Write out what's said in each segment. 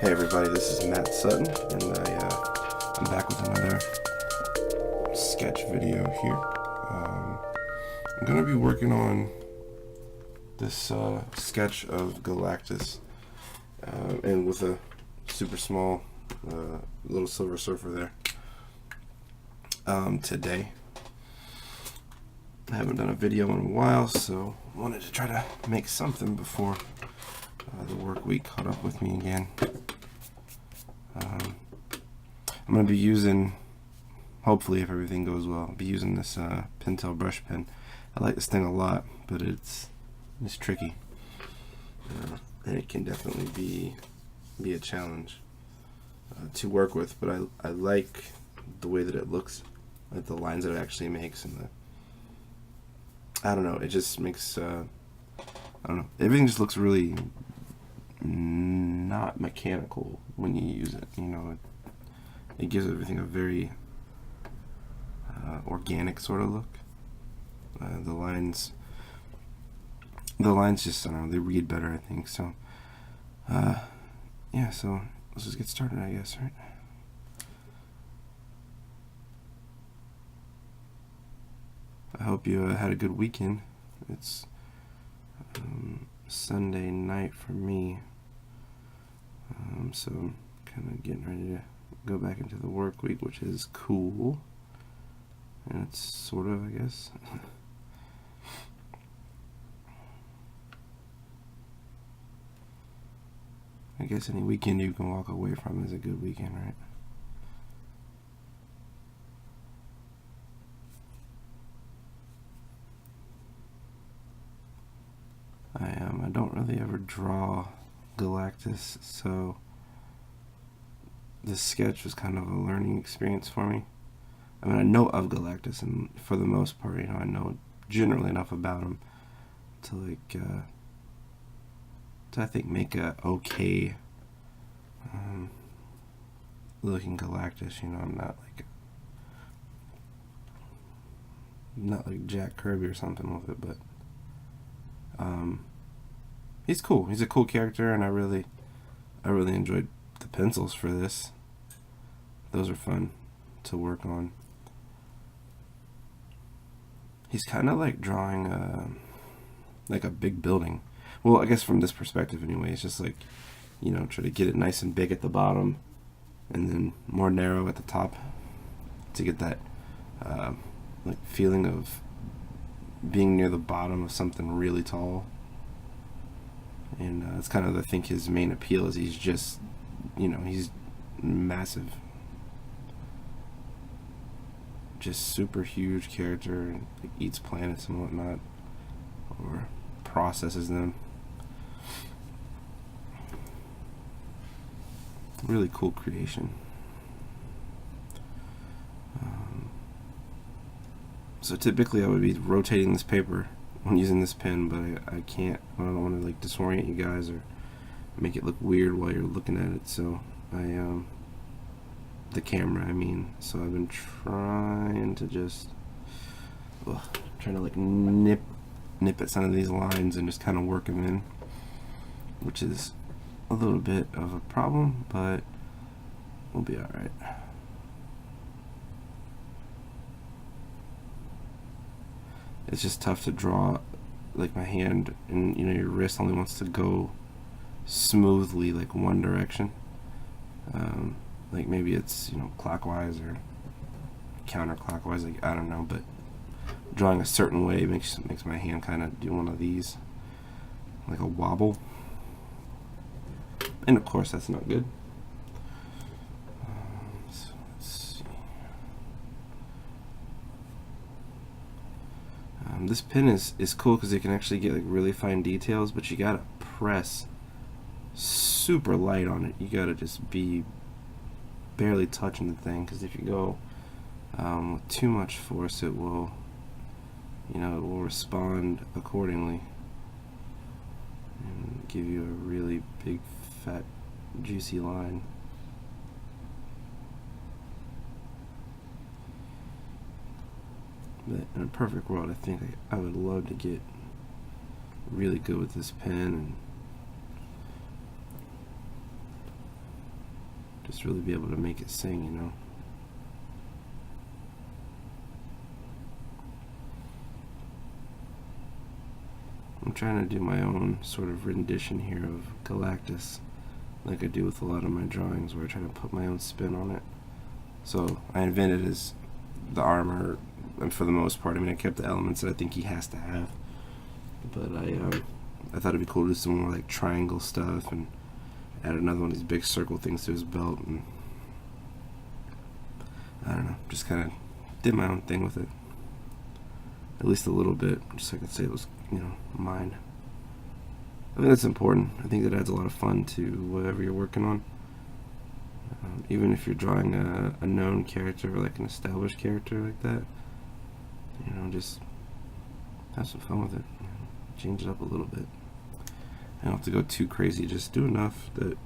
Hey everybody, this is Matt Sutton, and I'm back with another sketch video here. I'm going to be working on this sketch of Galactus, and with a super small little Silver Surfer there. Today, I haven't done a video in a while, so I wanted to try to make something before the work week caught up with me again. I'm going to be using, hopefully if everything goes well, I'll be using this Pentel brush pen. I like this thing a lot, but it's tricky, and it can definitely be a challenge to work with, but I like the way that it looks, like the lines that it actually makes, and I don't know, it just makes, I don't know, everything just looks really not mechanical when you use it, you know. It gives everything a very organic sort of look. The lines just, I don't know, they read better, I think. So yeah, so let's just get started, I guess, right? I hope you had a good weekend. It's Sunday night for me, so I'm kind of getting ready to go back into the work week, which is cool, and it's sort of, I guess. I guess any weekend you can walk away from is a good weekend, right? I don't really ever draw Galactus, so this sketch was kind of a learning experience for me. I mean, I know of Galactus, and for the most part, you know, I know generally enough about him to, like, to, I think, make a okay looking Galactus. You know, I'm not like Jack Kirby or something with it, but he's cool. He's a cool character, and I really enjoyed the pencils for this. Those are fun to work on. He's kind of like drawing like a big building. Well, I guess from this perspective anyway, it's just like, you know, try to get it nice and big at the bottom and then more narrow at the top to get that like feeling of being near the bottom of something really tall. And it's kind of, I think, his main appeal is he's just, you know, he's massive, just super huge character, and like eats planets and whatnot, or processes them. Really cool creation. So typically I would be rotating this paper when using this pen, but I can't. I don't want to like disorient you guys or make it look weird while you're looking at it. So the camera, I mean. So I've been trying to just trying to like nip at some of these lines and just kind of work them in, which is a little bit of a problem, but we'll be all right. It's just tough to draw, like my hand, and you know, your wrist only wants to go smoothly like one direction. Like maybe it's, you know, clockwise or counterclockwise, like I don't know, but drawing a certain way makes my hand kind of do one of these, like a wobble, and of course that's not good. So let's see. This pen is cool because you can actually get like really fine details, but you gotta press super light on it. You gotta just be barely touching the thing, because if you go with too much force, it will, you know, it will respond accordingly and give you a really big, fat, juicy line. But in a perfect world, I think I would love to get really good with this pen and just really be able to make it sing, you know. I'm trying to do my own sort of rendition here of Galactus, like I do with a lot of my drawings, where I try to put my own spin on it. So I invented the armor, and for the most part, I mean, I kept the elements that I think he has to have. But I thought it'd be cool to do some more like triangle stuff, and add another one of these big circle things to his belt, and I don't know, just kind of did my own thing with it, at least a little bit, just so I could say it was, you know, mine. I think that's important. I think that adds a lot of fun to whatever you're working on. Even if you're drawing a known character or like an established character like that, you know, just have some fun with it. You know, change it up a little bit. I don't have to go too crazy. Just do enough that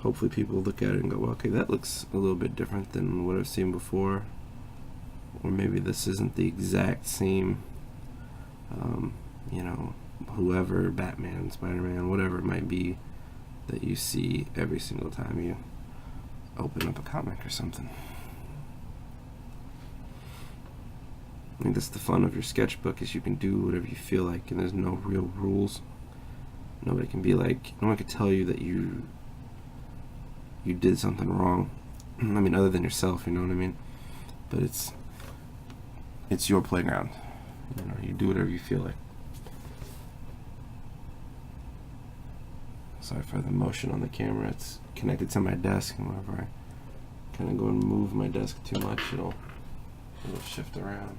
hopefully people look at it and go, well, okay, that looks a little bit different than what I've seen before, or maybe this isn't the exact same, you know, whoever, Batman, Spider-Man, whatever it might be, that you see every single time you open up a comic or something. I think that's the fun of your sketchbook, is you can do whatever you feel like, and there's no real rules. Nobody can be like, no one can tell you that you did something wrong. I mean, other than yourself, you know what I mean? But it's your playground. You know, you do whatever you feel like. Sorry for the motion on the camera. It's connected to my desk, and whenever I kind of go and move my desk too much, it'll shift around.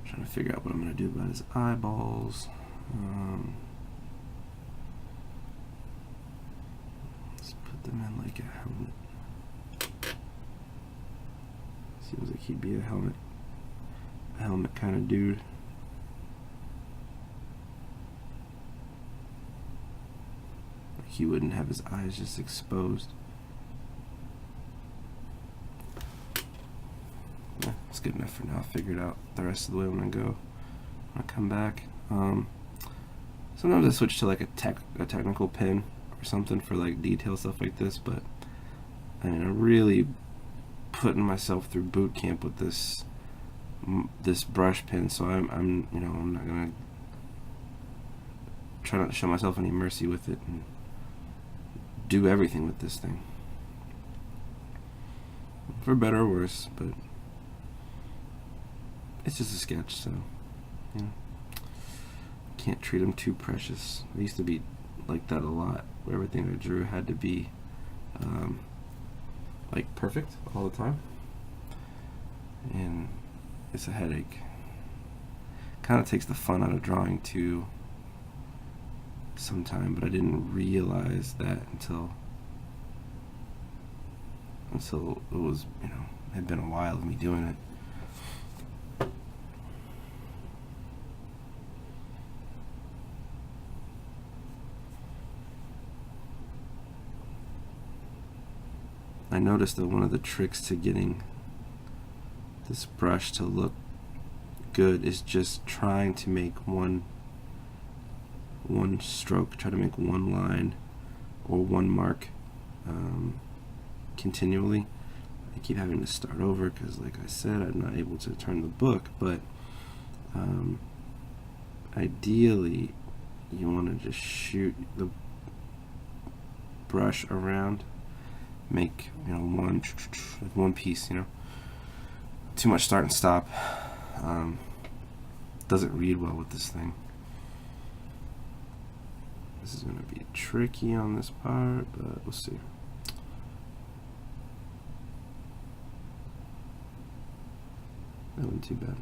Trying to figure out what I'm going to do about his eyeballs. Let's put them in like a helmet. Seems like he'd be a helmet kind of dude. Like he wouldn't have his eyes just exposed. Yeah, it's good enough for now. I'll figure it out the rest of the way when I go. When I come back. Sometimes I switch to like a technical pen or something for like detail stuff like this, but I mean, I'm really putting myself through boot camp with this brush pen, so I'm you know, I'm not gonna try not to show myself any mercy with it and do everything with this thing, for better or worse. But it's just a sketch, so you know, can't treat them too precious. I used to be like that a lot, where everything I drew had to be like perfect all the time, and it's a headache. Kind of takes the fun out of drawing too sometime, but I didn't realize that until it was, you know, it had been a while of me doing it. I noticed that one of the tricks to getting this brush to look good is just trying to make one stroke, try to make one line or one mark continually. I keep having to start over because, like I said, I'm not able to turn the book, but ideally you want to just shoot the brush around, make, you know, one piece, you know. Too much start and stop doesn't read well with this thing. This is going to be tricky on this part, but we'll see. That wasn't too bad.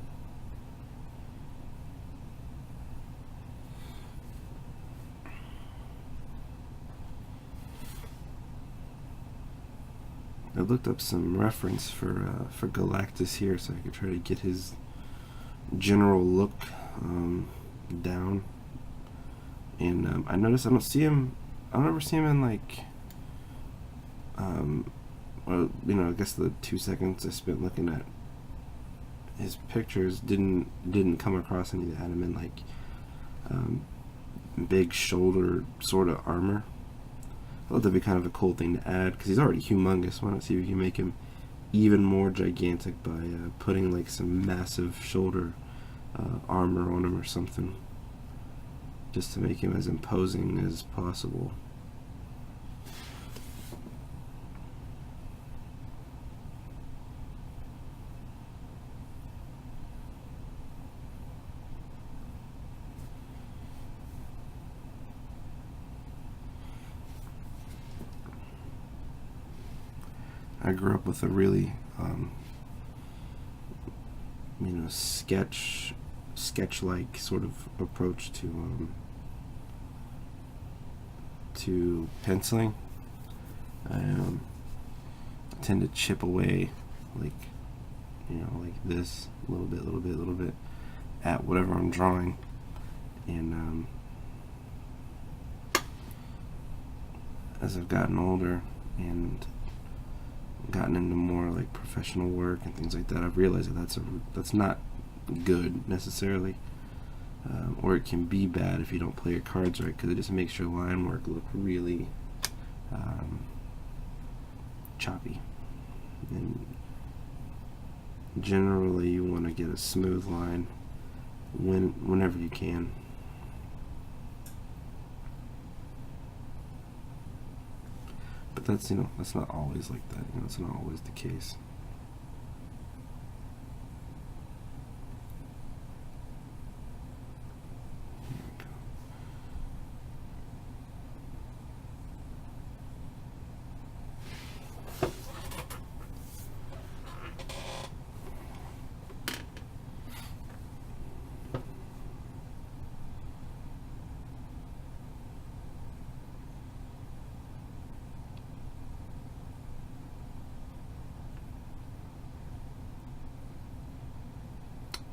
I looked up some reference for Galactus here, so I could try to get his general look down. And I noticed I don't ever see him in like, well, you know, I guess the 2 seconds I spent looking at his pictures didn't come across any that had him in like big shoulder sort of armor. I thought that'd be kind of a cool thing to add, because he's already humongous. Why not see if you can make him even more gigantic by putting like some massive shoulder armor on him or something, just to make him as imposing as possible. I grew up with a really, sketch-like sort of approach to penciling. I tend to chip away, like this, a little bit, at whatever I'm drawing, and as I've gotten older and gotten into more like professional work and things like that, I've realized that that's not good necessarily, or it can be bad if you don't play your cards right, because it just makes your line work look really choppy. And generally, you want to get a smooth line whenever you can. But that's that's not always like that. It's not always the case.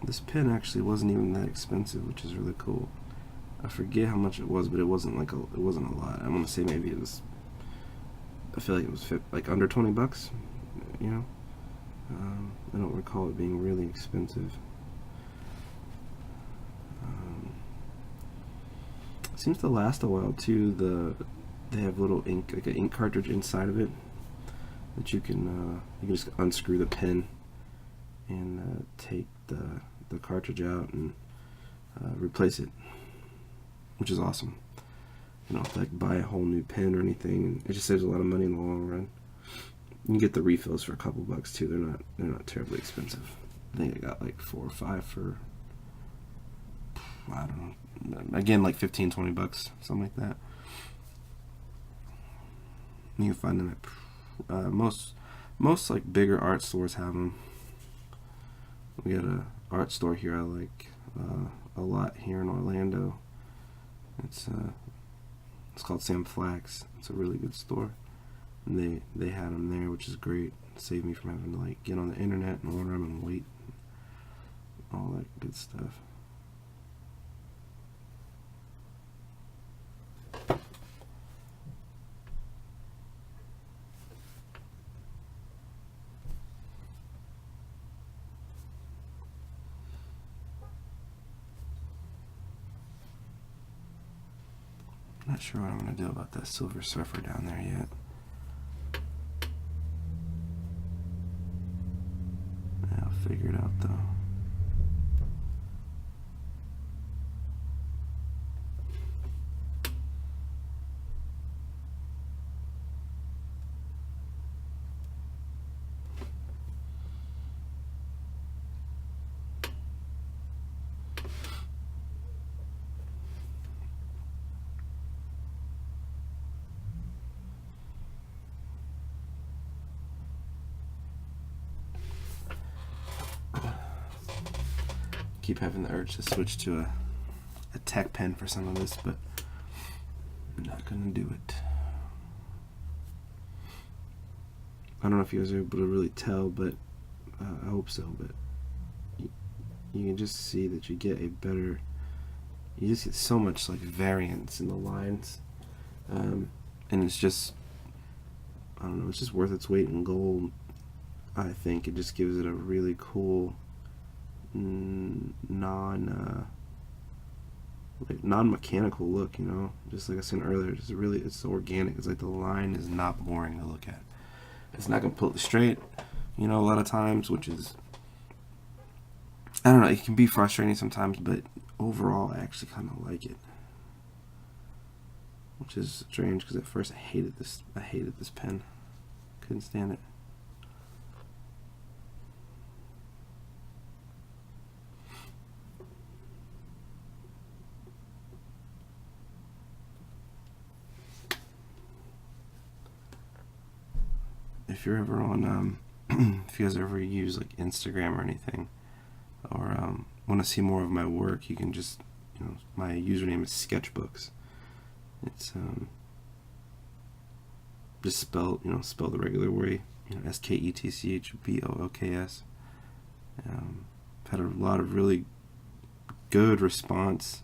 This pen actually wasn't even that expensive, which is really cool. I forget how much it was, but it wasn't a lot. I want to say maybe it was. I feel like it was like under 20 bucks. I don't recall it being really expensive. It seems to last a while too. They have little ink, like an ink cartridge inside of it that you can just unscrew the pen and take the cartridge out and replace it, which is awesome. You don't have to like buy a whole new pen or anything, and it just saves a lot of money in the long run. You can get the refills for a couple bucks too. They're not terribly expensive. I think I got like 4 or 5 for, I don't know, again like 15-20 bucks, something like that. You can find them at most like bigger art stores have them. We got a art store here I like a lot here in Orlando. It's called Sam Flax. It's a really good store, and they had them there, which is great. It saved me from having to like get on the internet and order them and wait, all that good stuff. Not sure what I'm going to do about that Silver Surfer down there yet. I'll figure it out though. Keep having the urge to switch to a tech pen for some of this, but I'm not gonna do it. I don't know if you guys are able to really tell, but I hope so, but you can just see that you get you just get so much like variance in the lines, and it's just, I don't know, it's just worth its weight in gold. I think it just gives it a really cool like non-mechanical look, you know, just like I said earlier. It's organic. It's like the line is not boring to look at. It's not completely straight, you know, a lot of times, which is, I don't know, it can be frustrating sometimes, but overall I actually kind of like it, which is strange because at first I hated this pen. Couldn't stand it. If you're ever on, if you guys ever use like Instagram or anything, or want to see more of my work, you can just, you know, my username is Sketchbooks. It's just spell the regular way, you know, SketchBooks. I've had a lot of really good response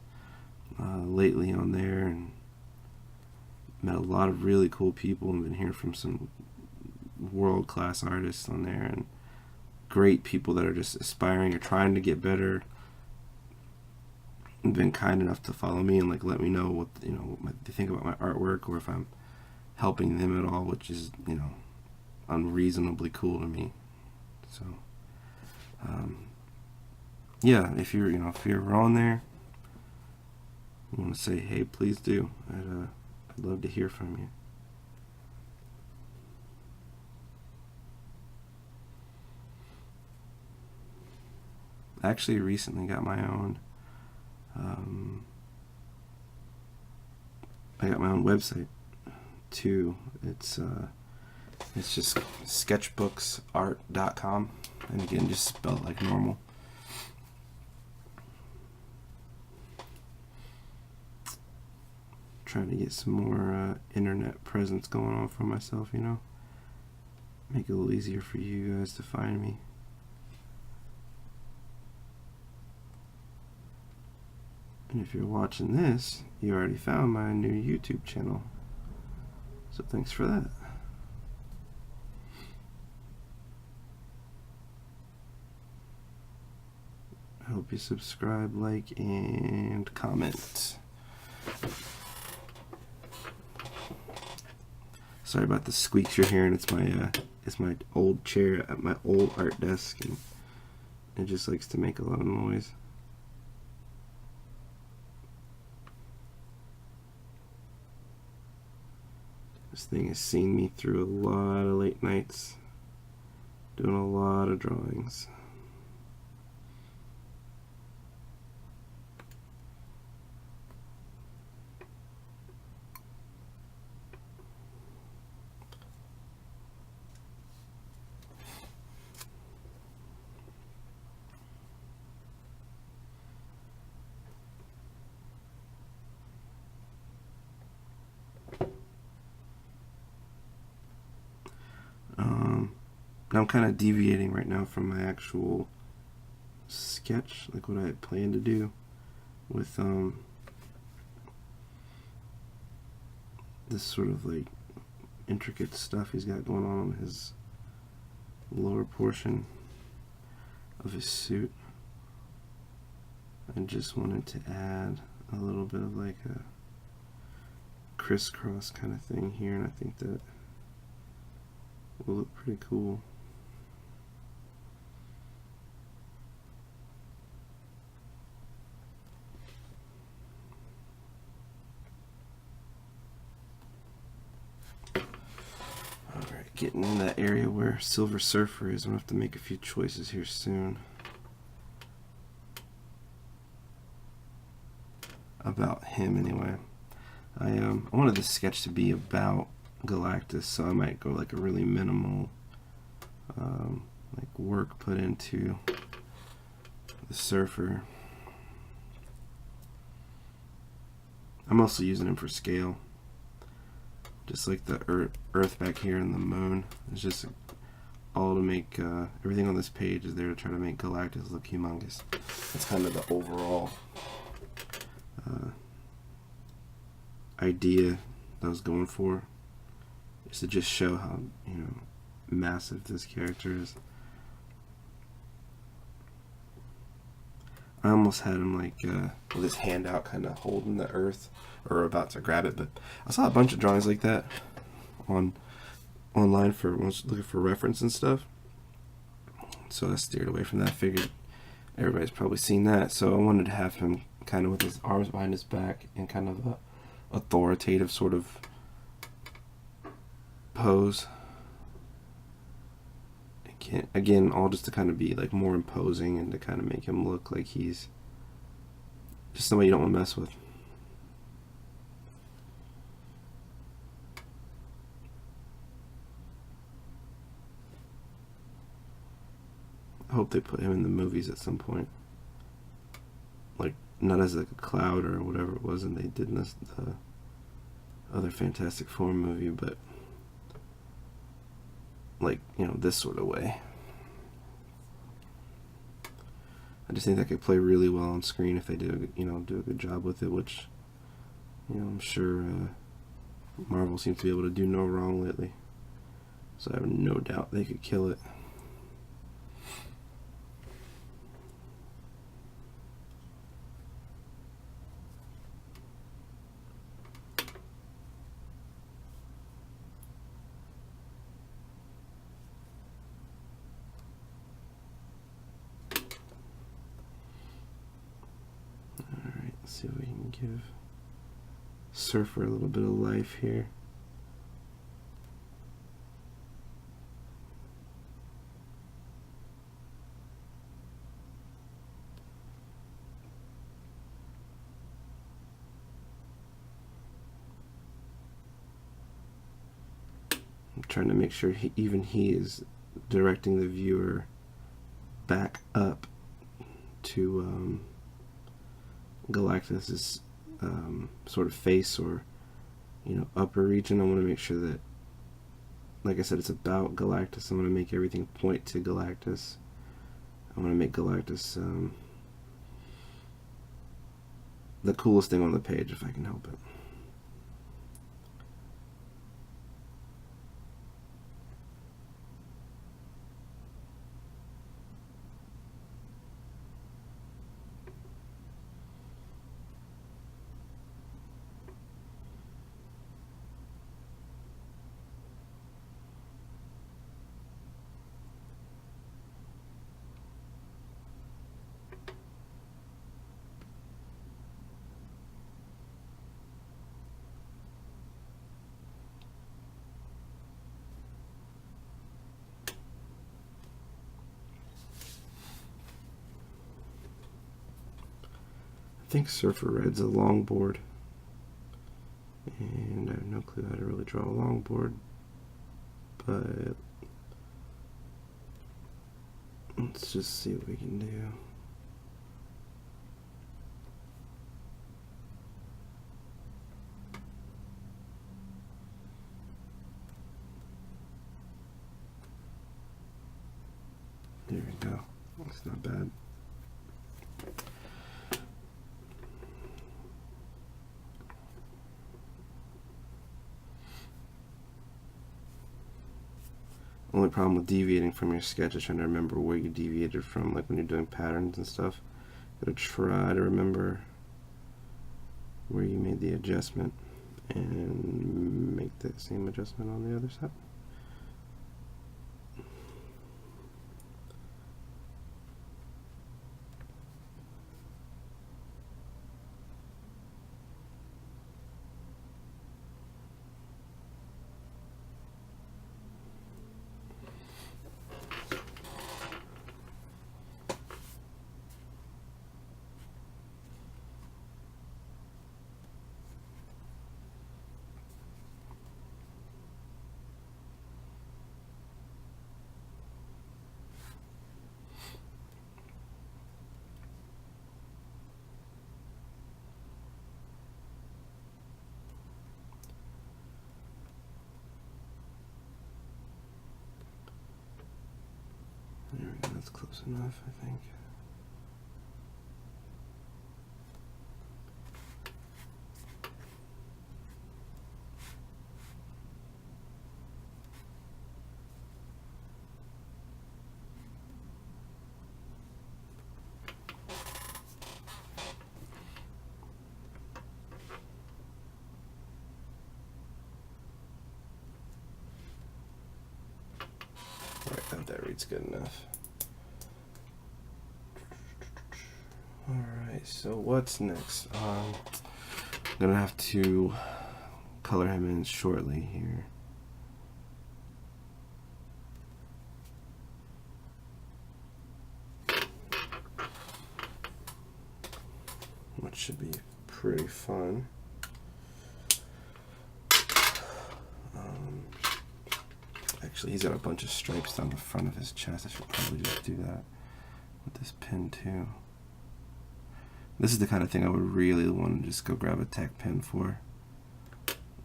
lately on there, and met a lot of really cool people, and been hearing from some world-class artists on there, and great people that are just aspiring or trying to get better, and been kind enough to follow me and like let me know what, you know, what they think about my artwork, or if I'm helping them at all, which is, you know, unreasonably cool to me. So yeah, if you're on there, you want to say hey, please do. I'd love to hear from you. I actually recently got my own website too. It's just SketchbooksART.com, and again, just spelled like normal. Trying to get some more internet presence going on for myself, you know, make it a little easier for you guys to find me. And if you're watching this, you already found my new YouTube channel, so thanks for that. I hope you subscribe, like, and comment. Sorry about the squeaks you're hearing. It's my old chair at my old art desk, and it just likes to make a lot of noise. This thing has seen me through a lot of late nights, doing a lot of drawings. Now I'm kind of deviating right now from my actual sketch, like what I had planned to do with this sort of like intricate stuff he's got going on his lower portion of his suit. I just wanted to add a little bit of like a crisscross kind of thing here, and I think that will look pretty cool. Alright, getting in that area where Silver Surfer is. I'm going to have to make a few choices here soon about him anyway. I wanted this sketch to be about Galactus, so I might go like a really minimal like work put into the surfer. I'm also using him for scale, just like the earth back here and the moon. It's just all to make everything on this page is there to try to make Galactus look humongous. That's kind of the overall idea that I was going for, is to just show how, you know, massive this character is. I almost had him like with his hand out, kind of holding the earth or about to grab it. But I saw a bunch of drawings like that online for looking for reference and stuff. So I steered away from that. Figured everybody's probably seen that. So I wanted to have him kind of with his arms behind his back in kind of a authoritative sort of pose. Again, all just to kind of be like more imposing and to kind of make him look like he's just somebody you don't want to mess with. I hope they put him in the movies at some point. Like, not as like a cloud or whatever it was, and they did in this other Fantastic Four movie, but like, you know, this sort of way. I just think that could play really well on screen if they do a good job with it, which, you know, I'm sure Marvel seems to be able to do no wrong lately. So I have no doubt they could kill it. See if we can give Surfer a little bit of life here. I'm trying to make sure even he is directing the viewer back up to Galactus's sort of face or, you know, upper region. I want to make sure that, like I said, it's about Galactus. I want to make everything point to Galactus. I want to make Galactus the coolest thing on the page if I can help it. I think Surfer Red's a longboard, and I have no clue how to really draw a longboard, but let's just see what we can do. There we go. That's not bad. Only problem with deviating from your sketch is trying to remember where you deviated from, like when you're doing patterns and stuff. Gotta try to remember where you made the adjustment and make that same adjustment on the other side. There we go, that's close enough, I think. it's good enough. Alright, so what's next? I'm gonna have to color him in shortly here. Which should be pretty fun. Actually, he's got a bunch of stripes down the front of his chest. I should probably just do that with this pen too. This is the kind of thing I would really want to just go grab a tech pen for.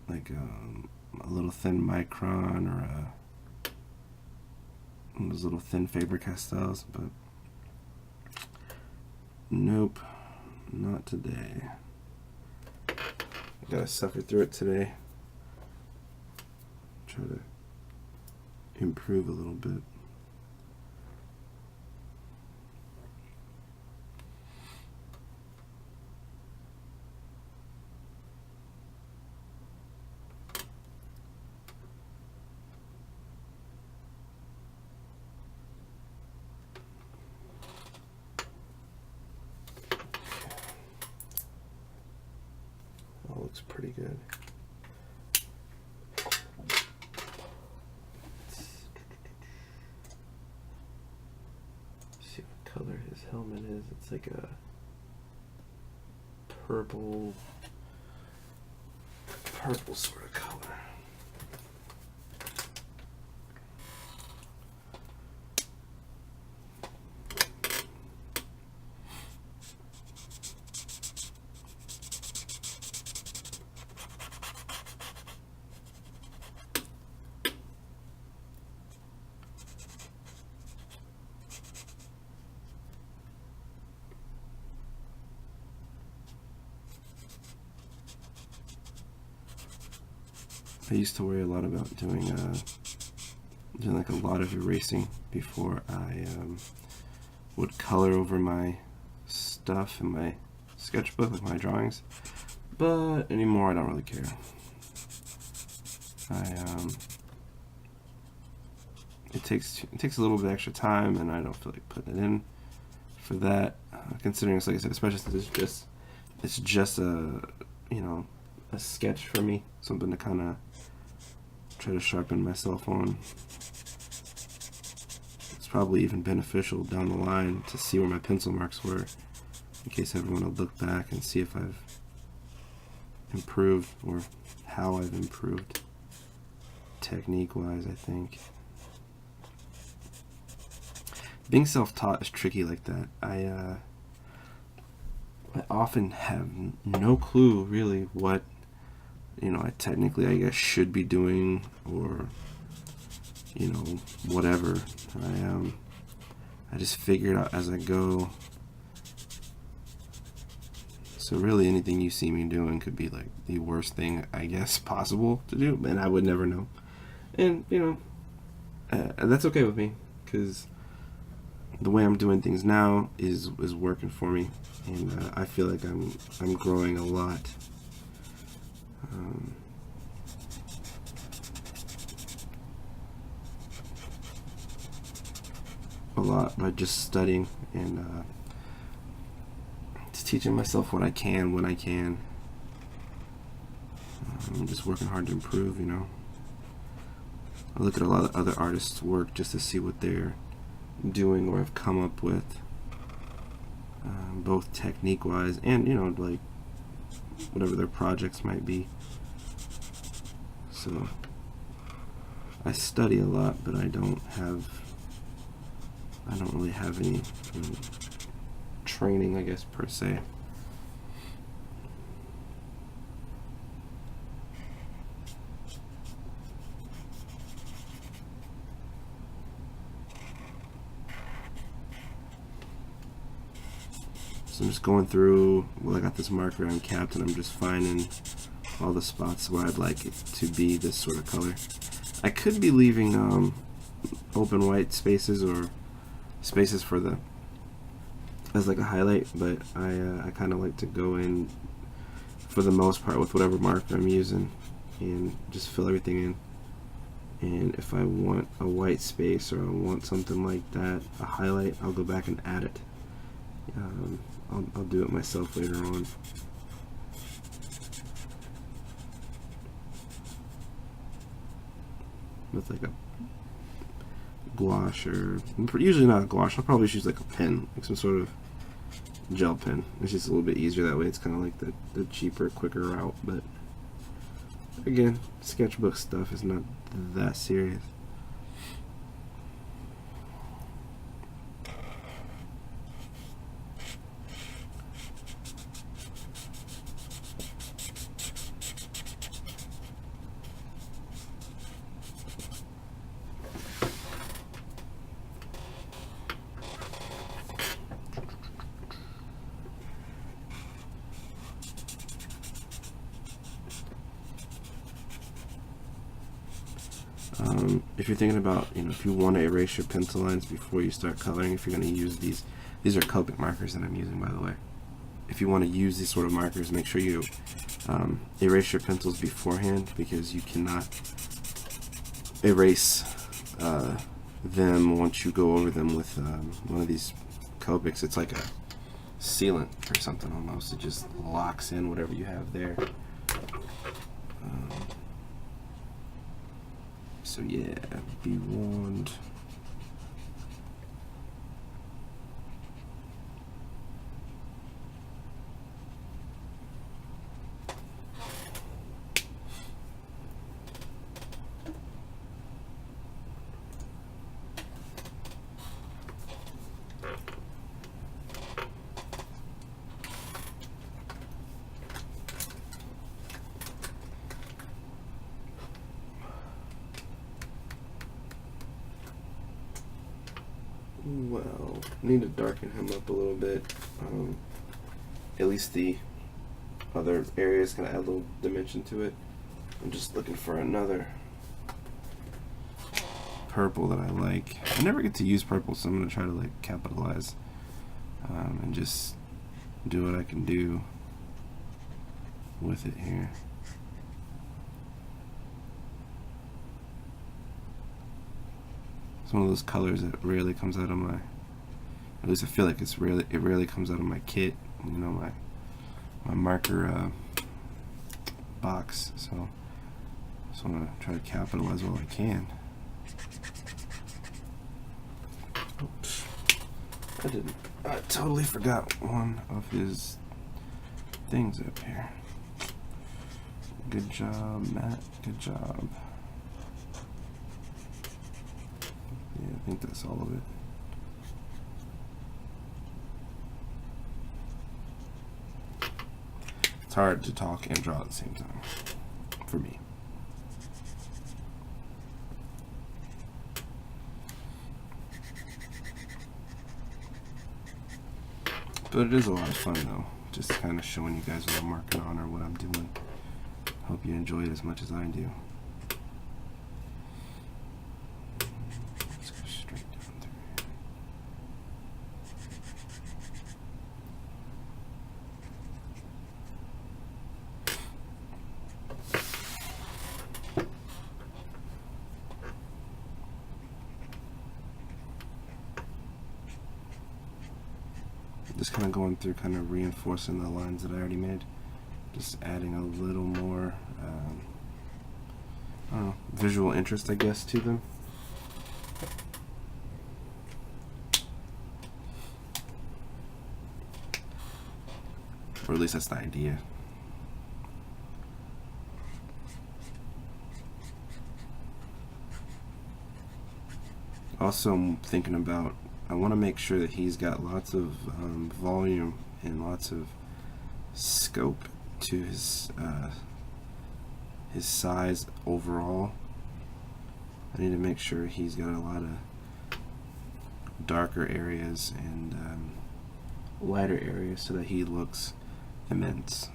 Like a little thin Micron or one of those little thin Faber-Castells, but nope, not today. I gotta suffer through it today. Try to improve a little bit. All looks pretty good. Color his helmet is. It's like a purple sort of color. I used to worry a lot about doing like a lot of erasing before I would color over my stuff in my sketchbook, like my drawings. But anymore, I don't really care. It takes a little bit extra time, and I don't feel like putting it in for that. Considering it's, like I said, especially since it's just a a sketch for me, something to kind of try to sharpen myself on. It's probably even beneficial down the line to see where my pencil marks were, in case I ever want to look back and see if I've improved or how I've improved technique-wise. I think being self-taught is tricky like that. I often have no clue really what I technically, I guess, should be doing, or whatever. I just figure it out as I go. So really, anything you see me doing could be like the worst thing, I guess, possible to do, and I would never know. And that's okay with me, because the way I'm doing things now is working for me, and I feel like I'm growing a lot. By just studying and just teaching myself what I can when I can. I'm just working hard to improve, I look at a lot of other artists' work just to see what they're doing or have come up with, both technique-wise and, like whatever their projects might be. So I study a lot, but I don't really have any training, I guess, per se. So I'm just going through, I got this marker uncapped, and I'm just finding all the spots where I'd like it to be this sort of color. I could be leaving open white spaces or spaces as like a highlight, but I kind of like to go in for the most part with whatever marker I'm using and just fill everything in. and if I want a white space or I want something like that, a highlight, I'll go back and add it. I'll do it myself later on. With like a gouache, or usually not a gouache, I'll probably use like a pen, like some sort of gel pen. It's just a little bit easier that way. It's kind of like the cheaper, quicker route, but again, sketchbook stuff is not that serious. If you're thinking about, if you want to erase your pencil lines before you start coloring, if you're going to use these are Copic markers that I'm using, by the way. If you want to use these sort of markers, make sure you erase your pencils beforehand, because you cannot erase them once you go over them with one of these Copics. It's like a sealant or something almost. It just locks in whatever you have there. So yeah, be warned. Well, I need to darken him up a little bit. At least the other areas can add a little dimension to it. I'm just looking for another purple that I like. I never get to use purple, so I'm going to try to like capitalize and just do what I can do with it here. It's one of those colors that rarely comes out of my, at least I feel like it rarely comes out of my kit, my marker box. So I'm gonna try to capitalize while I can. Oops, I totally forgot one of his things up here. Good job, Matt. Good job. Yeah, I think that's all of it. It's hard to talk and draw at the same time, for me. But it is a lot of fun though, just kind of showing you guys what I'm working on or what I'm doing. Hope you enjoy it as much as I do. Just kind of going through, kind of reinforcing the lines that I already made. Just adding a little more, I don't know, visual interest, I guess, to them. Or at least that's the idea. Also, I'm thinking about, I want to make sure that he's got lots of volume and lots of scope to his size overall. I need to make sure he's got a lot of darker areas and lighter areas so that he looks immense.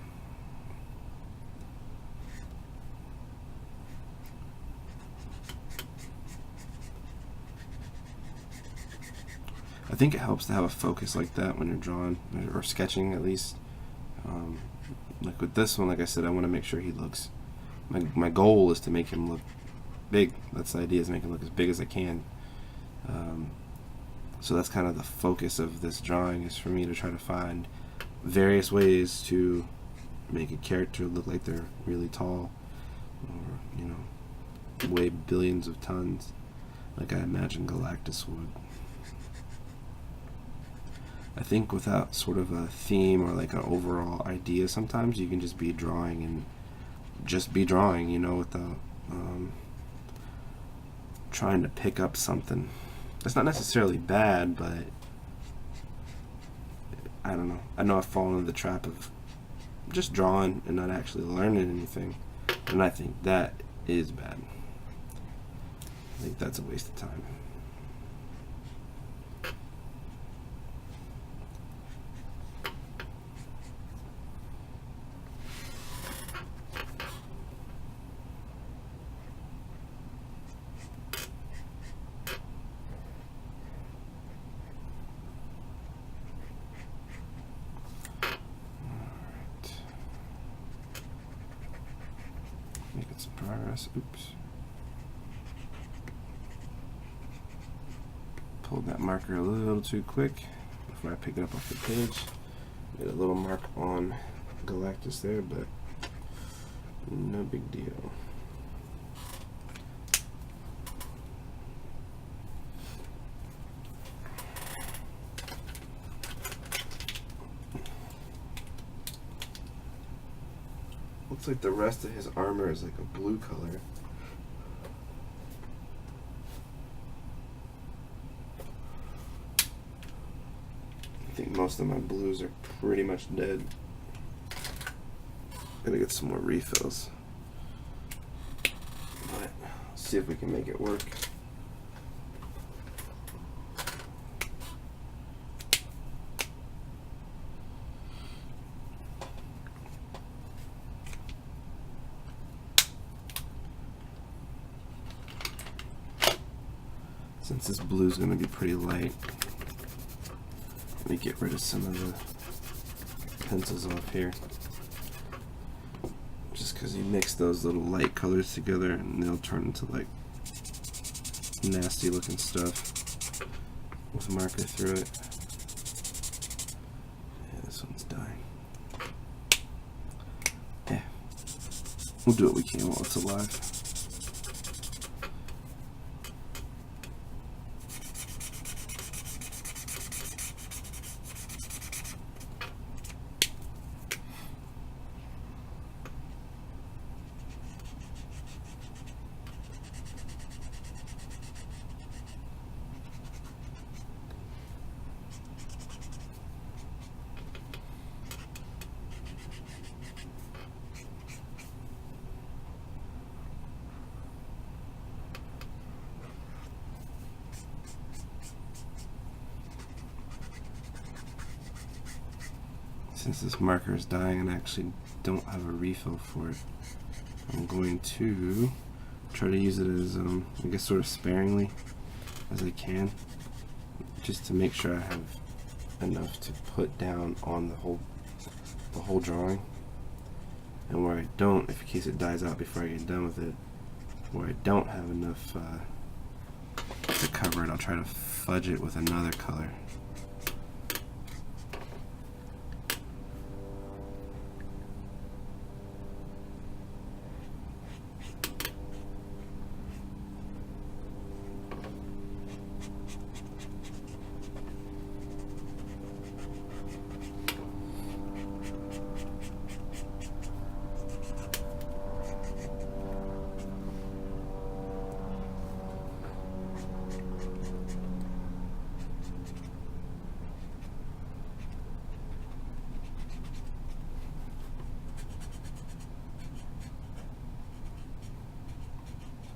I think it helps to have a focus like that when you're drawing or sketching, at least. Like with this one, like I said, I want to make sure he looks. My goal is to make him look big. That's the idea, is make it look as big as I can. So that's kind of the focus of this drawing, is for me to try to find various ways to make a character look like they're really tall, or, you know, weigh billions of tons, like I imagine Galactus would. I think without sort of a theme or like an overall idea, sometimes you can just be drawing and just be drawing, you know, without trying to pick up something. It's not necessarily bad, but I don't know. I know I've fallen into the trap of just drawing and not actually learning anything, and I think that is bad. I think that's a waste of time. Making some progress. Oops. Pulled that marker a little too quick before I picked it up off the page. Made a little mark on Galactus there, but no big deal. Looks like the rest of his armor is like a blue color. I think most of my blues are pretty much dead. Gotta get some more refills. But let's see if we can make it work. Since this blue is going to be pretty light, let me get rid of some of the pencils off here. Just because you mix those little light colors together and they'll turn into like nasty looking stuff with marker through it. Yeah, this one's dying. Yeah, we'll do what we can while it's alive. Since this marker is dying and I actually don't have a refill for it, I'm going to try to use it as, I guess, sort of sparingly as I can, just to make sure I have enough to put down on the whole drawing. And where I don't, if in case it dies out before I get done with it, where I don't have enough to cover it, I'll try to fudge it with another color.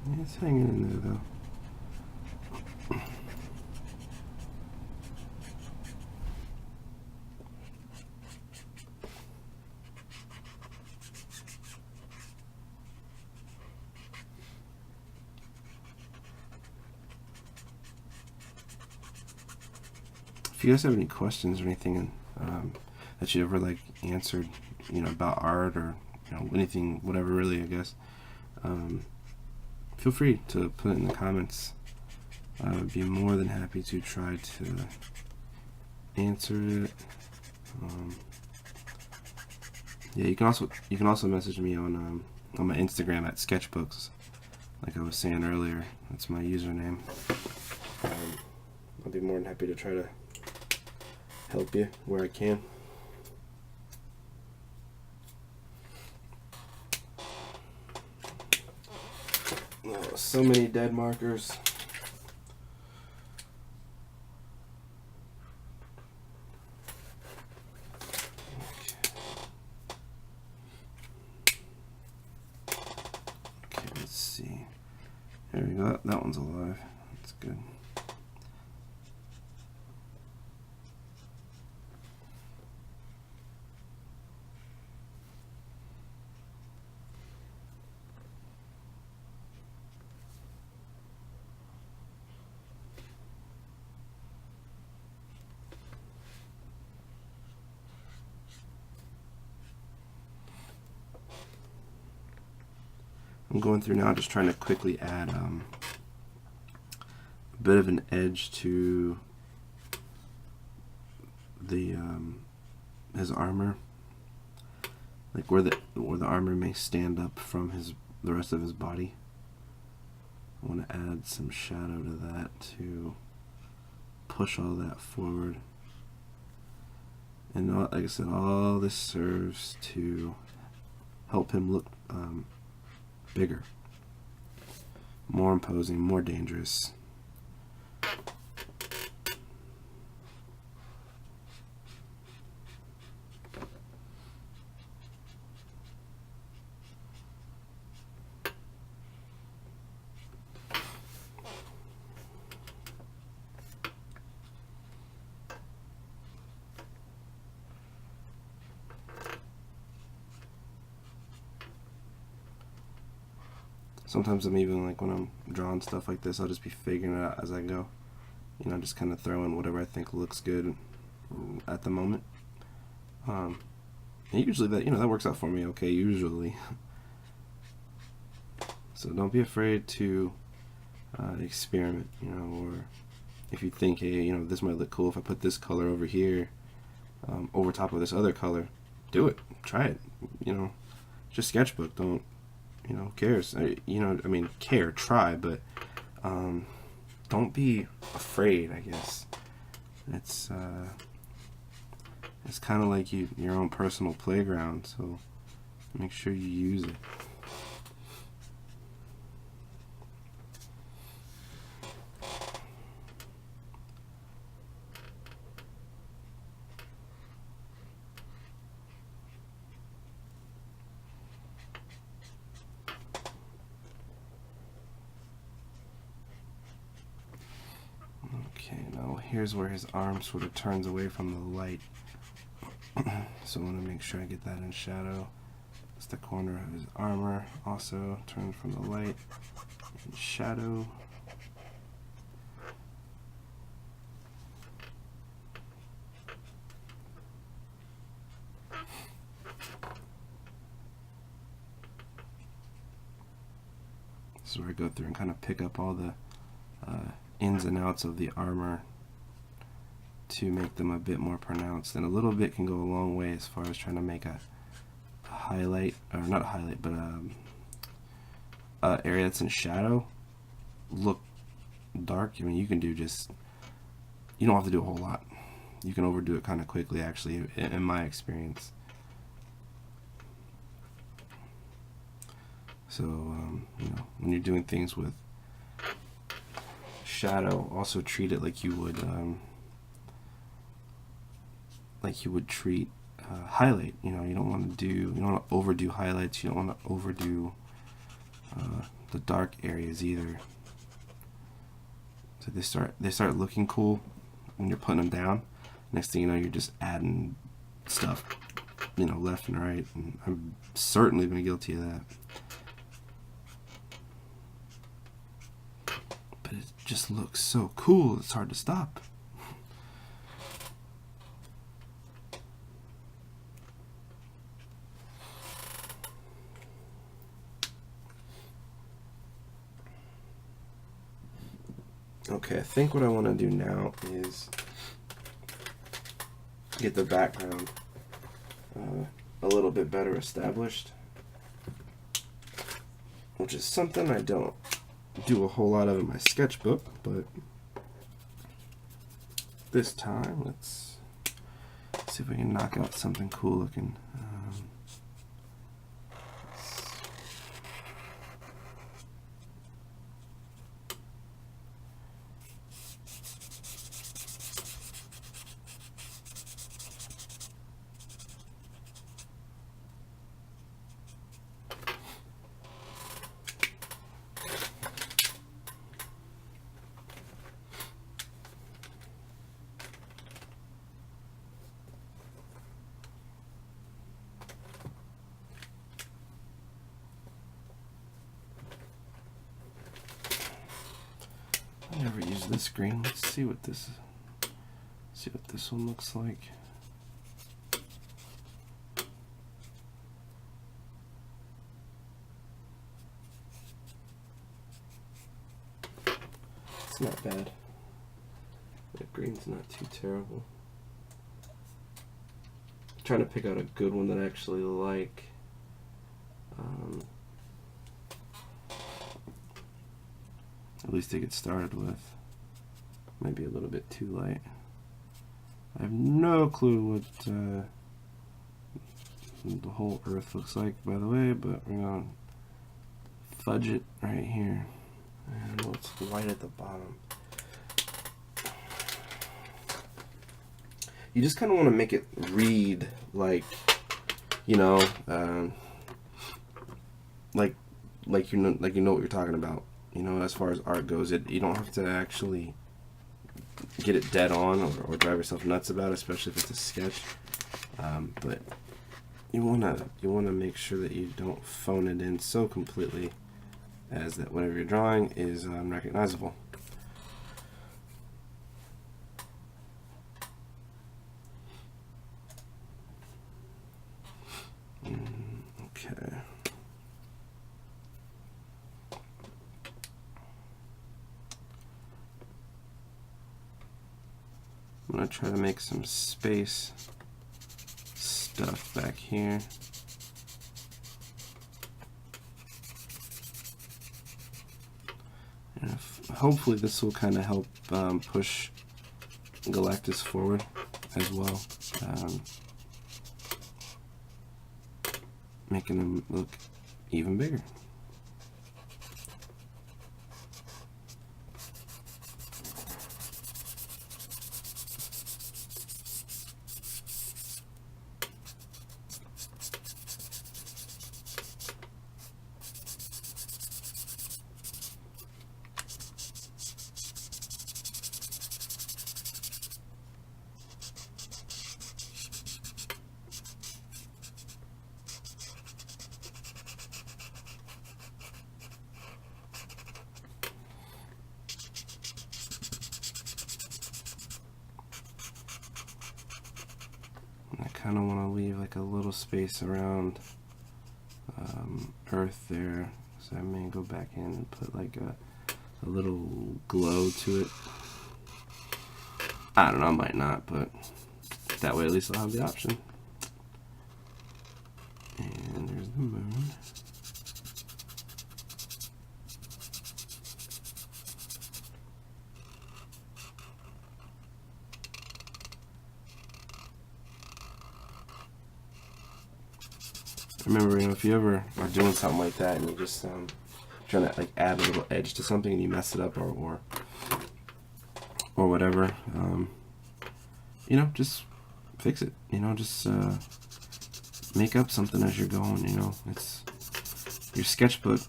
Yeah, it's hanging in there though. If you guys have any questions or anything that you ever like answered, you know, about art or, you know, anything, whatever really, I guess, feel free to put it in the comments. I would be more than happy to try to answer it. Yeah, you can also message me on my Instagram at sketchbooks, like I was saying earlier. That's my username. I'll be more than happy to try to help you where I can. Oh, so many dead markers. Okay, let's see. There we go. That one's alive. That's good. I'm going through now, just trying to quickly add a bit of an edge to the his armor, like where the armor may stand up from the rest of his body. I want to add some shadow to that to push all that forward. And like I said, all this serves to help him look bigger, more imposing, more dangerous. Sometimes I'm even like when I'm drawing stuff like this, I'll just be figuring it out as I go. You know, just kind of throw in whatever I think looks good at the moment. And usually that works out for me okay, usually. So don't be afraid to experiment, or if you think, hey, this might look cool if I put this color over here over top of this other color, do it, try it. Just sketchbook, don't, who cares? Try, but don't be afraid, I guess. It's kind of like your own personal playground, so make sure you use it. Okay, now here's where his arm sort of turns away from the light. So I want to make sure I get that in shadow. It's the corner of his armor, also turned from the light in shadow. This is where I go through and kind of pick up all the ins and outs of the armor to make them a bit more pronounced. And a little bit can go a long way as far as trying to make a highlight, or not a highlight, but area that's in shadow look dark. You can do you don't have to do a whole lot. You can overdo it kind of quickly, actually, in my experience. So, when you're doing things with shadow, also treat it like you would treat highlight. You don't want to overdo highlights. You don't want to overdo the dark areas either. So they start looking cool when you're putting them down. Next thing you know, you're just adding stuff, left and right. And I've certainly been guilty of that. But it just looks so cool, it's hard to stop. Okay, I think what I want to do now is get the background a little bit better established, which is something I don't do a whole lot of in my sketchbook, but this time let's see if we can knock out something cool looking. I never used this screen. Let's see what this one looks like. It's not bad. That green's not too terrible. I'm trying to pick out a good one that I actually like. At least to get started with. Maybe a little bit too light. I have no clue what the whole Earth looks like, by the way, but we're going to fudge it right here. And it's white at the bottom. You just kind of want to make it read like, you know, like you know what you're talking about. You know, as far as art goes, you don't have to actually get it dead on or drive yourself nuts about it, especially if it's a sketch. But you wanna make sure that you don't phone it in so completely as that whatever you're drawing is unrecognizable. Okay. I'm going to try to make some space stuff back here. And hopefully this will kind of help push Galactus forward as well, making him look even bigger. I kind of want to leave like a little space around Earth there, so I may go back in and put like a little glow to it. I don't know, I might not, but that way at least I'll have the option. And there's the moon. Remember, you know, if you ever are doing something like that and you just trying to like add a little edge to something and you mess it up or whatever, you know, just fix it. You know, just make up something as you're going. You know, it's your sketchbook.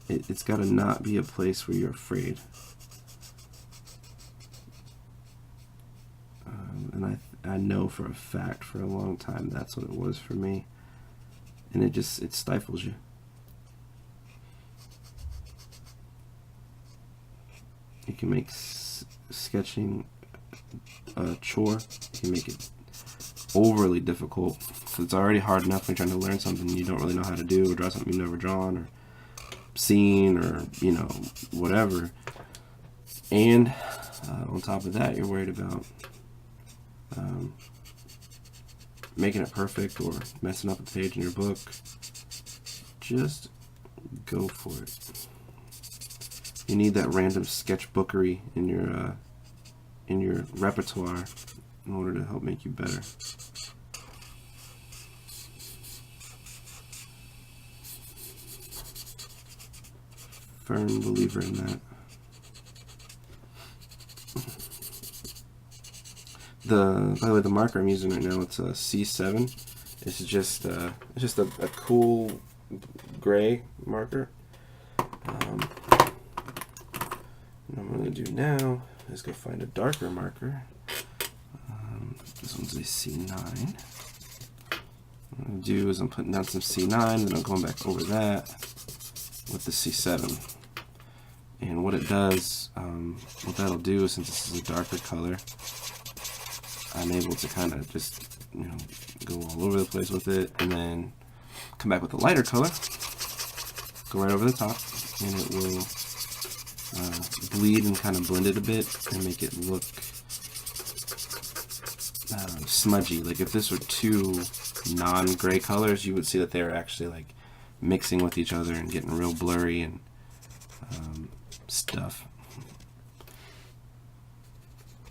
It's got to not be a place where you're afraid. And I know for a fact for a long time that's what it was for me. And it stifles you. You can make sketching a chore. You can make it overly difficult. So it's already hard enough when you're trying to learn something you don't really know how to do, or draw something you've never drawn or seen, or, you know, whatever. And on top of that, you're worried about making it perfect or messing up a page in your book, just go for it. You need that random sketchbookery in your repertoire in order to help make you better. Firm believer in that. By the way, the marker I'm using right now, it's a C7. It's just a cool gray marker. What I'm going to do now is go find a darker marker. This one's a C9. What I'm going to do is I'm putting down some C9, then I'm going back over that with the C7. And what it does, what that'll do is, since this is a darker color, I'm able to kind of just, go all over the place with it, and then come back with a lighter color, go right over the top, and it will bleed and kind of blend it a bit and make it look smudgy. Like if this were two non-gray colors, you would see that they're actually like mixing with each other and getting real blurry and stuff.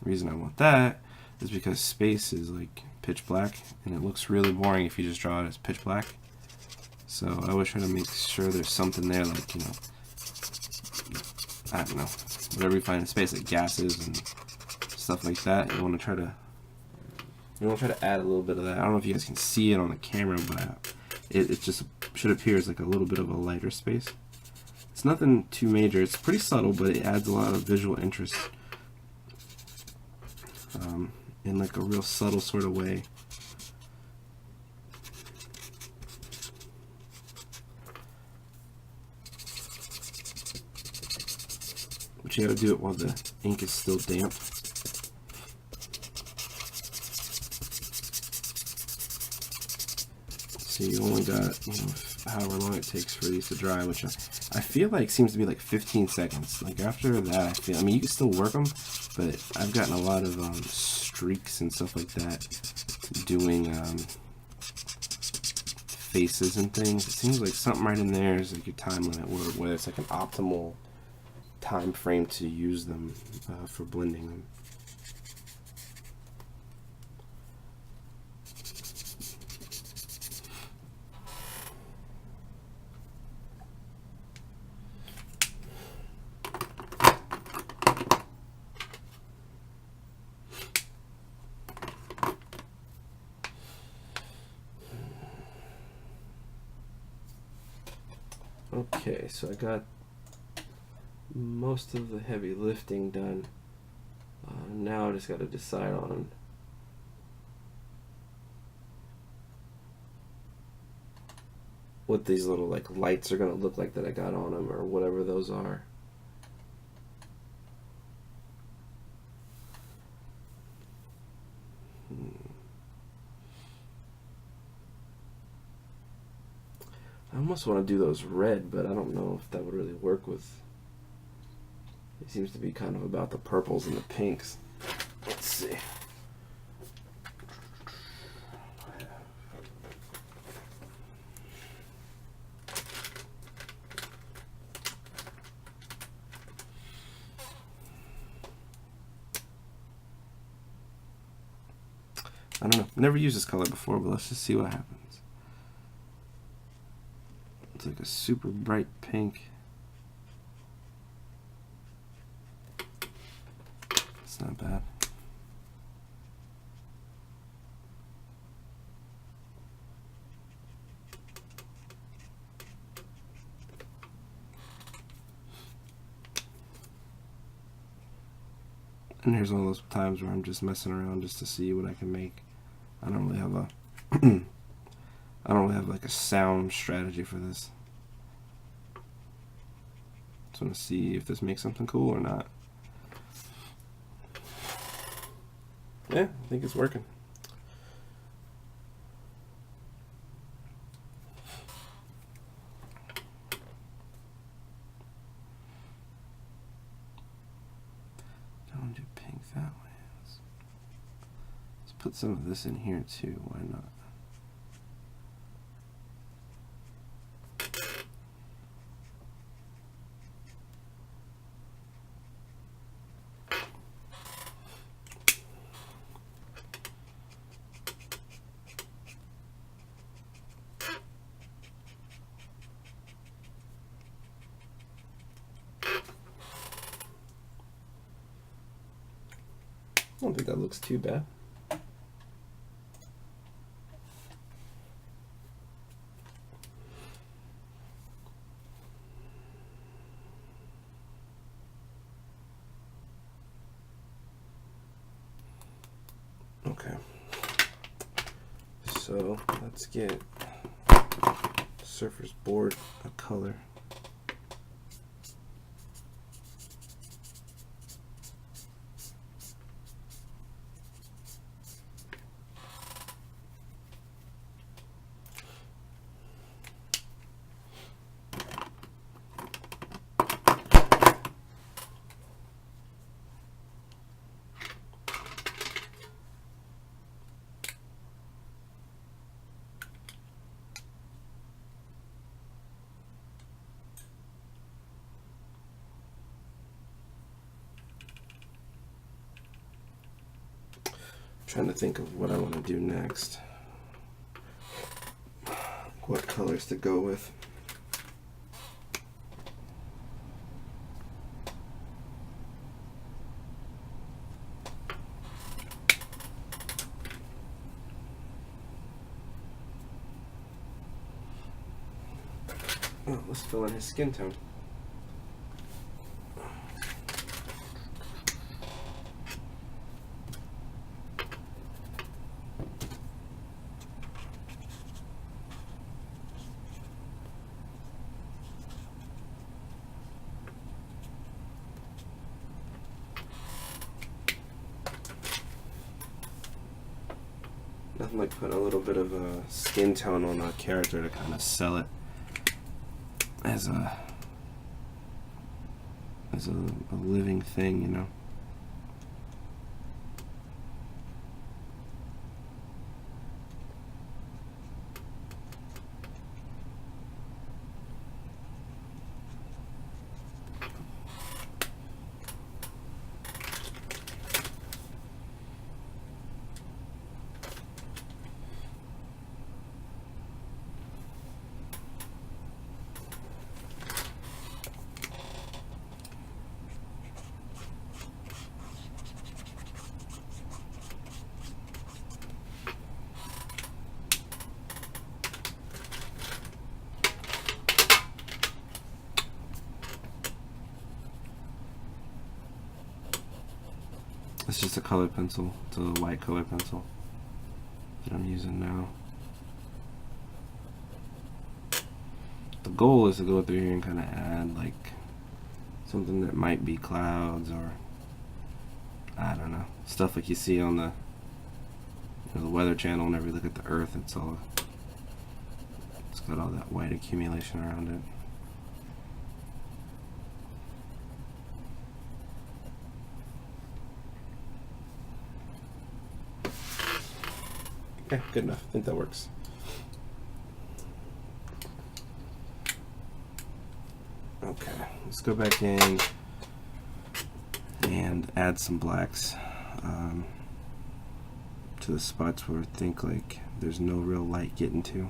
The reason I want that is because space is like pitch black, and it looks really boring if you just draw it as pitch black. So I always try to make sure there's something there, like, I don't know, whatever you find in space, like gases and stuff like that. You want to try to add a little bit of that. I don't know if you guys can see it on the camera, but it just should appear as like a little bit of a lighter space. It's nothing too major. It's pretty subtle, but it adds a lot of visual interest in like a real subtle sort of way. But you gotta do it while the ink is still damp. So you only got, however long it takes for these to dry, which I feel like seems to be like 15 seconds. Like after that, I mean, you can still work them, but I've gotten a lot of streaks and stuff like that doing faces and things. It seems like something right in there is like your time limit, where it's like an optimal time frame to use them for blending them. Okay, so I got most of the heavy lifting done. Now I just got to decide on what these little like lights are going to look like that I got on them, or whatever those are. I almost want to do those red, but I don't know if that would really work with. It seems to be kind of about the purples and the pinks. Let's see. I don't know. I've never used this color before, but let's just see what happens. It's like a super bright pink. It's not bad. And here's one of those times where I'm just messing around just to see what I can make. I don't really have a I don't really have like a sound strategy for this. Just want to see if this makes something cool or not. Yeah, I think it's working. do pink that way. Let's put some of this in here too. Why not? I don't think that looks too bad. Okay, so let's get surface board a color. Trying to think of what I want to do next. What colors to go with. Oh, let's fill in his skin tone. Nothing like putting a little bit of a skin tone on a character to kind of sell it as a living thing, you know. It's just a colored pencil. It's a white colored pencil that I'm using now. The goal is to go through here and kind of add like something that might be clouds or I don't know, stuff like you see on the Weather Channel. Whenever you look at the Earth, it's got all that white accumulation around it. Yeah, good enough. I think that works. Okay, let's go back in and add some blacks to the spots where I think like there's no real light getting to.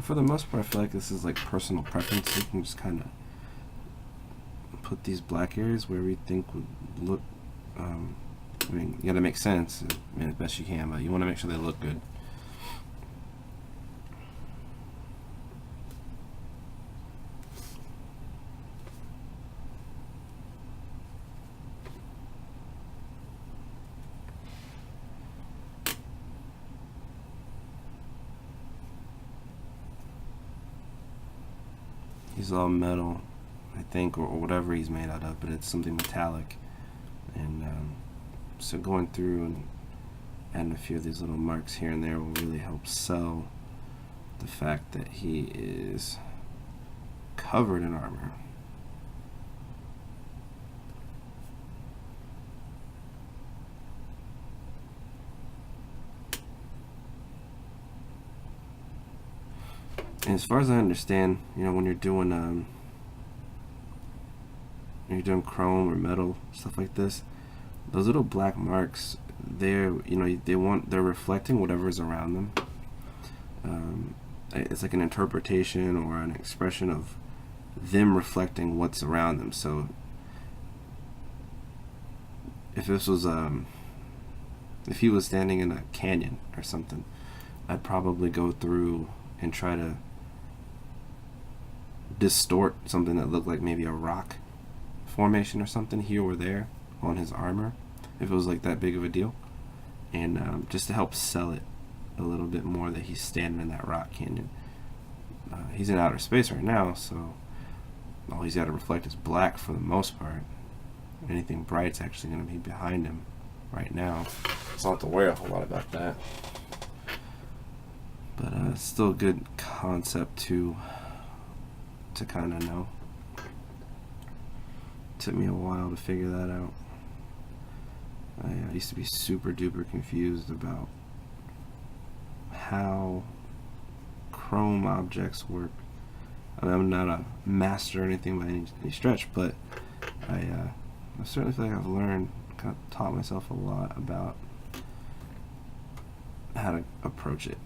For the most part, I feel like this is like personal preference. You can just kind of put these black areas where we think would look, I mean, you gotta make sense, I mean, as best you can, but you want to make sure they look good. He's all metal, I think, or whatever he's made out of, but it's something metallic. And so going through and adding a few of these little marks here and there will really help sell the fact that he is covered in armor. And as far as I understand, you know, when you're doing chrome or metal stuff like this, those little black marks, they're they're reflecting whatever's around them. It's like an interpretation or an expression of them reflecting what's around them. So if this was if he was standing in a canyon or something, I'd probably go through and try to distort something that looked like maybe a rock formation or something here or there on his armor, if it was like that big of a deal, and just to help sell it a little bit more that he's standing in that rock canyon. He's in outer space right now, so all he's got to reflect is black for the most part. Anything bright's actually going to be behind him right now, so I don't have to worry a whole lot about that. But it's still a good concept to kind of know. Took me a while to figure that out. I used to be super duper confused about how chrome objects work. I mean, I'm not a master or anything by any stretch, but I certainly feel like I've learned, kind of taught myself a lot about how to approach it.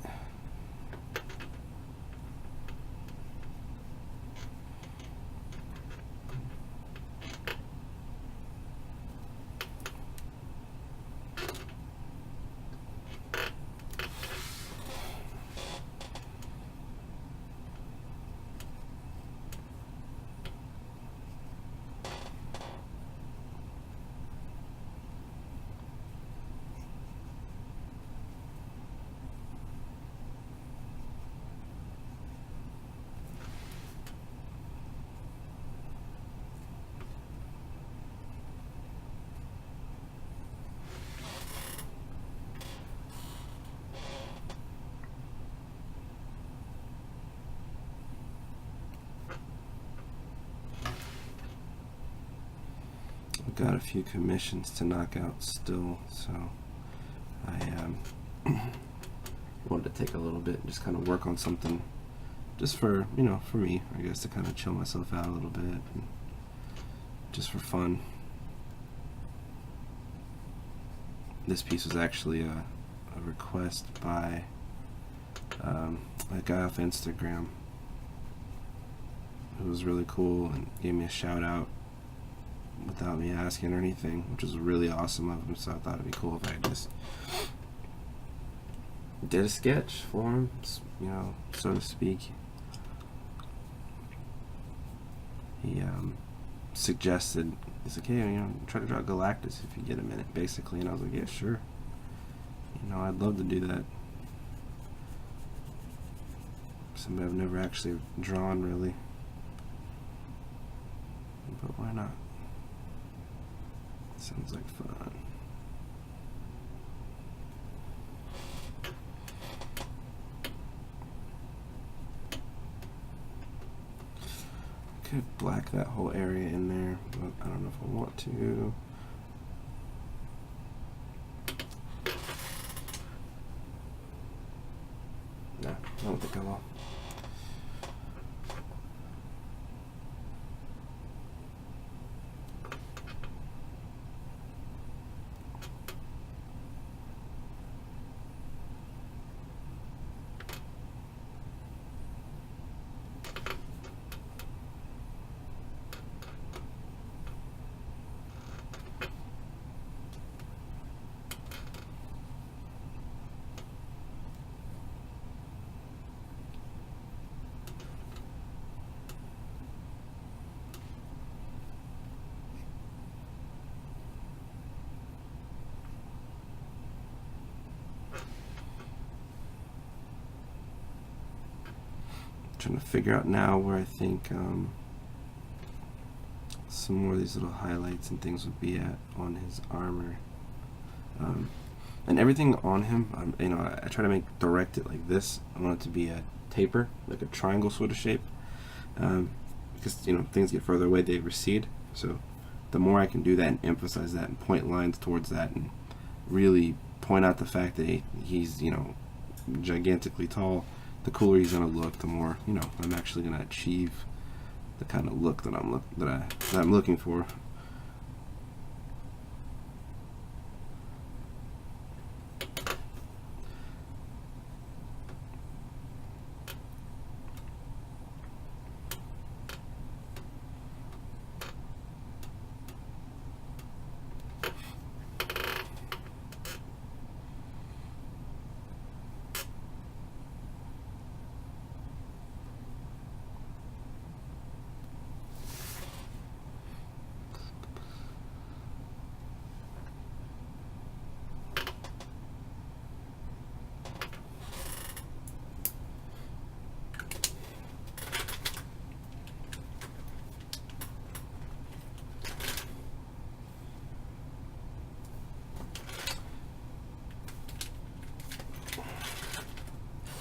I've got a few commissions to knock out still, so I wanted to take a little bit and just kind of work on something just for, for me, I guess, to kind of chill myself out a little bit and just for fun. This piece was actually a request by a guy off Instagram who was really cool and gave me a shout out without me asking or anything, which was really awesome of him. So I thought it'd be cool if I just did a sketch for him, so to speak. He suggested, he's like, hey, try to draw Galactus if you get a minute, basically. And I was like, yeah, sure. I'd love to do that. Somebody I've never actually drawn, really. But why not? Sounds like fun. Could black that whole area in there, but I don't know if I want to. No, I don't think I will. trying to figure out now where I think some more of these little highlights and things would be at on his armor. And everything on him, you know, I try to direct it like this. I want it to be a taper, like a triangle sort of shape, because, you know, things get further away, they recede. So the more I can do that and emphasize that and point lines towards that and really point out the fact that he's, you know, gigantically tall, the cooler he's gonna look, the more, you know, I'm actually gonna achieve the kind of look that I'm looking for.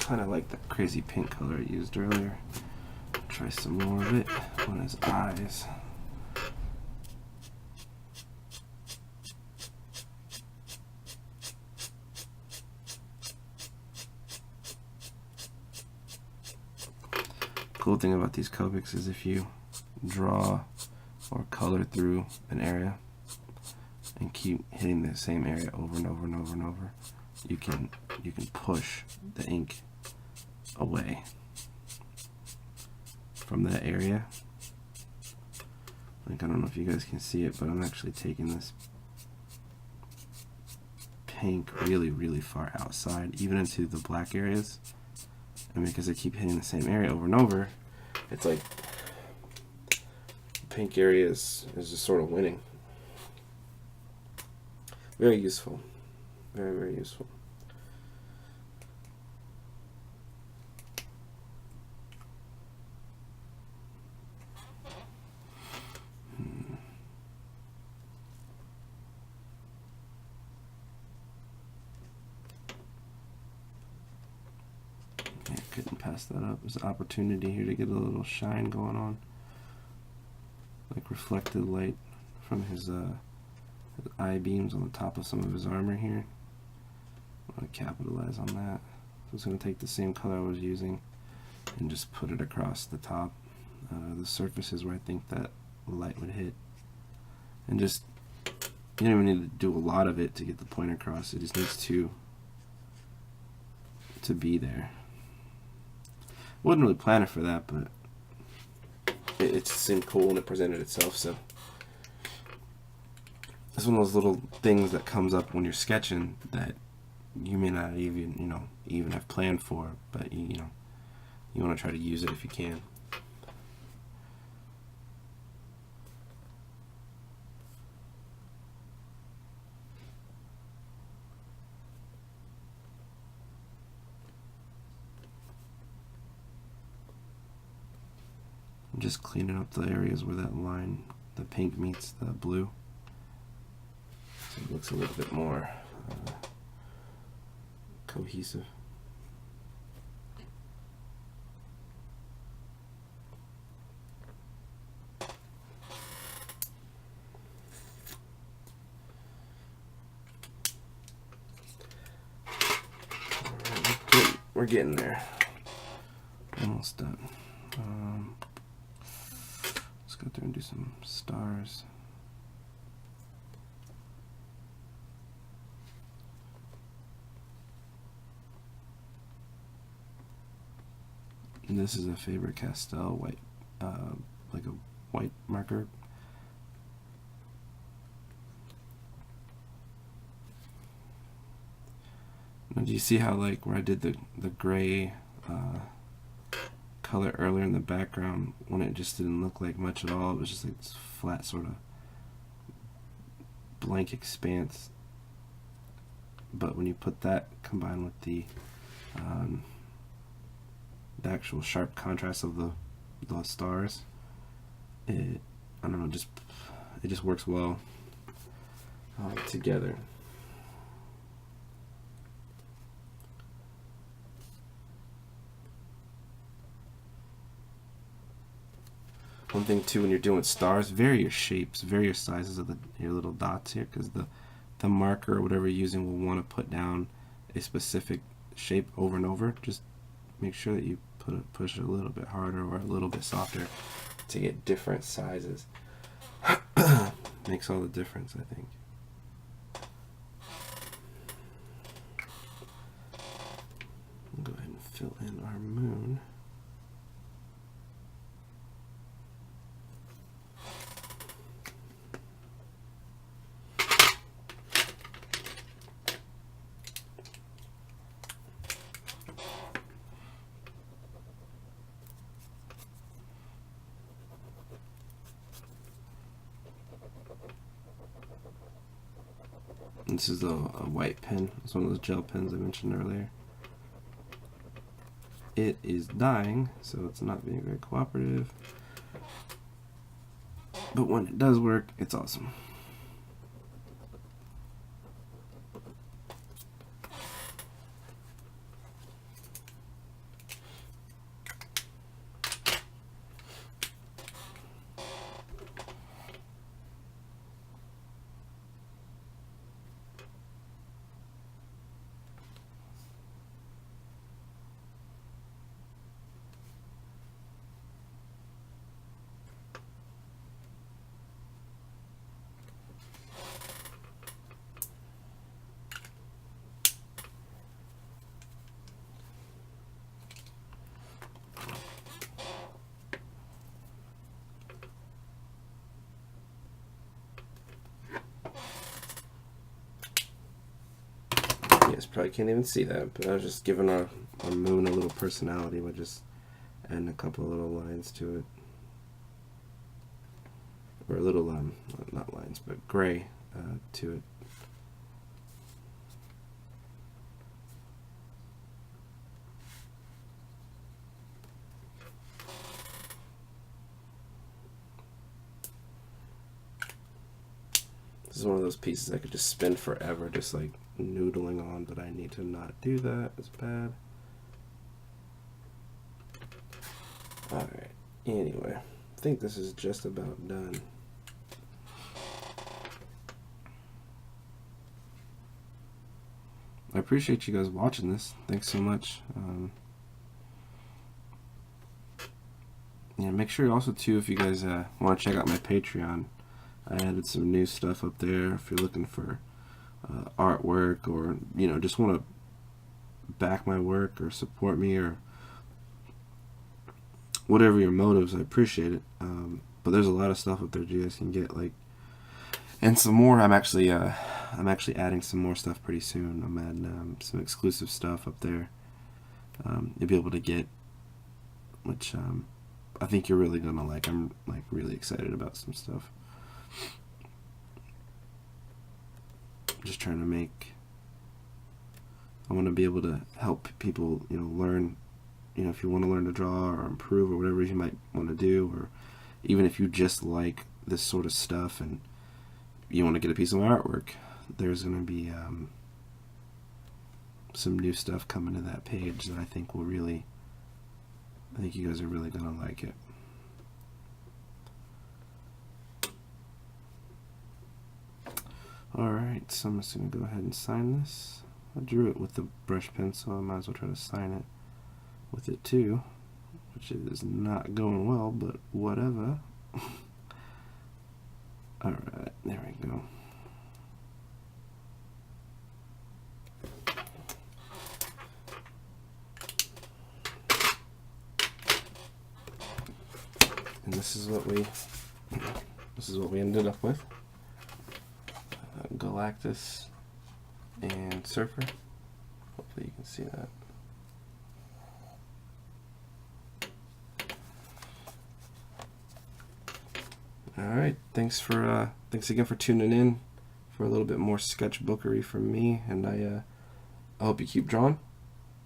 Kind of like the crazy pink color I used earlier. Try some more of it on his eyes. Cool thing about these Copics is if you draw or color through an area and keep hitting the same area over and over and over and over, you can push the ink away from that area. Like, I don't know if you guys can see it, but I'm actually taking this pink really far outside, even into the black areas. And because I keep hitting the same area over and over, it's like the pink area is just sort of winning. Very useful. Very useful. Couldn't pass that up. There's an opportunity here to get a little shine going on, like reflected light from his eye beams on the top of some of his armor here. I want to capitalize on that. So it's going to take the same color I was using and just put it across the top, the surfaces where I think that light would hit. And just, you don't even need to do a lot of it to get the point across. It just needs to be there. Wasn't really planning for that, but it seemed cool and it presented itself. So it's one of those little things that comes up when you're sketching that you may not even have planned for, but you want to try to use it if you can. I'm just cleaning up the areas where that line, the pink meets the blue, so it looks a little bit more cohesive. Alright, we're getting there. Almost done. Let's go through and do some stars. And this is a Faber-Castell white, like a white marker. Now, do you see how, like, where I did the gray color earlier in the background, when it just didn't look like much at all? It was just like this flat sort of blank expanse. But when you put that combined with the the actual sharp contrast of the stars. I don't know, it just works well together. One thing too, when you're doing stars, vary your shapes, vary your sizes of your little dots here, because the marker or whatever you're using will want to put down a specific shape over and over. Just make sure that you push it a little bit harder or a little bit softer to get different sizes. Makes all the difference, I think. We'll go ahead and fill in our moon. This is a white pen. It's one of those gel pens I mentioned earlier. It is dying, so it's not being very cooperative. But when it does work, it's awesome. You guys probably can't even see that, but I was just giving our moon a little personality by just adding a couple of little lines to it. Or a little, not lines, but gray to it. This is one of those pieces I could just spend forever, just like noodling on, but I need to not do that. It's bad. Alright, anyway, I think this is just about done. I appreciate you guys watching this. Thanks so much. Yeah, make sure also too, if you guys want to check out my Patreon, I added some new stuff up there. If you're looking for artwork, or just want to back my work or support me, or whatever your motives, I appreciate it. But there's a lot of stuff up there you guys can get, and some more. I'm actually adding some more stuff pretty soon. I'm adding some exclusive stuff up there. You'll be able to get, which I think you're really gonna like. I'm really excited about some stuff. Just trying to make, I want to be able to help people, learn, if you want to learn to draw or improve or whatever you might want to do, or even if you just like this sort of stuff and you want to get a piece of my artwork, there's going to be some new stuff coming to that page that I think you guys are really going to like it. Alright, so I'm just going to go ahead and sign this. I drew it with the brush pen, so I might as well try to sign it with it too, which is not going well, but whatever. Alright, there we go. And this is what we ended up with. Galactus and Surfer. Hopefully you can see that. Alright, thanks again for tuning in for a little bit more sketchbookery from me, and I hope you keep drawing,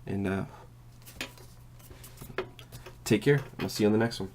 and take care. I'll see you on the next one.